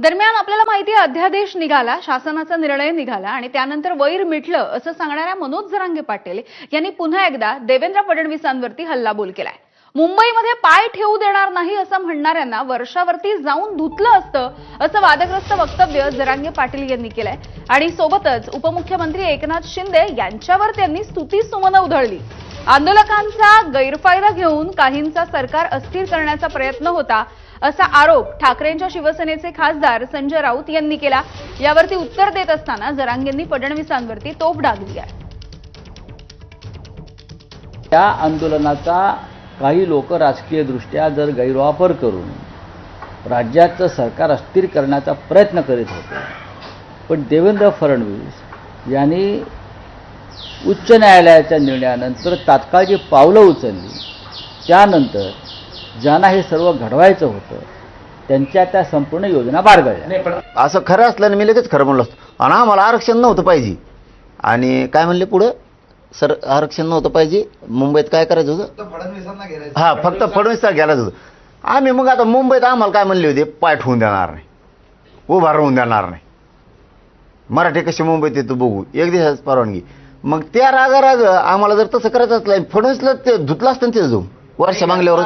दरम्यान आपल्याला माहिती आहे, अध्यादेश निघाला, शासनाचा निर्णय निघाला आणि त्यानंतर वैर मिटलं असं सांगणाऱ्या मनोज जरांगे पाटील यांनी पुन्हा एकदा देवेंद्र फडणवीसांवरती हल्लाबोल केलाय। मुंबईमध्ये पाय ठेवू देणार नाही असं म्हणणाऱ्यांना वर्षावरती जाऊन धुतलं असतं असं वादग्रस्त वक्तव्य जरांगे पाटील यांनी केलंय आणि सोबतच उपमुख्यमंत्री एकनाथ शिंदे यांच्यावर त्यांनी स्तुतीसुमनं उधळली। आंदोलकांचा गैरफायदा घेऊन काहींचा सरकार अस्थिर करण्याचा प्रयत्न होता असा आरोप ठाकरेंच्या शिवसेनेचे खासदार संजय राऊत यांनी केला। यावरती उत्तर देत असताना जरांगेंनी फडणवीसांवरती तोफ डागली आहे। त्या आंदोलनाचा काही लोक राजकीय दृष्ट्या जर गैरवापर करून राज्याचं सरकार अस्थिर करण्याचा प्रयत्न करीत होते, पण देवेंद्र फडणवीस यांनी उच्च न्यायालयाच्या निर्णयानंतर तात्काळ जी पावलं उचलली, त्यानंतर ज्यांना हे सर्व घडवायचं होतं त्यांच्या त्या संपूर्ण योजना बारगळल्या। पण असं खरं असल्याने मी लगेच खरं म्हणलो असतो आणि आम्हाला आरक्षण नव्हतं पाहिजे। आणि काय म्हणले पुढं, सर आरक्षण नव्हतं पाहिजे, मुंबईत काय करायचं होतं, फडणवीसांना घ्यायचं। हां फक्त फडणवीसला घ्यायचं होतं। आम्ही मग आता मुंबईत आम्हाला काय म्हणले होते, पाय ठेवून देणार नाही, उभा राहून देणार नाही, मराठी कशी मुंबईत येतो बघू, एक दिवसाची परवानगी। मग त्या राग आम्हाला जर तसं करायचं असलं फडणवीसला ते धुतलं असतं ते जाऊन वर्ष मागल्यावर।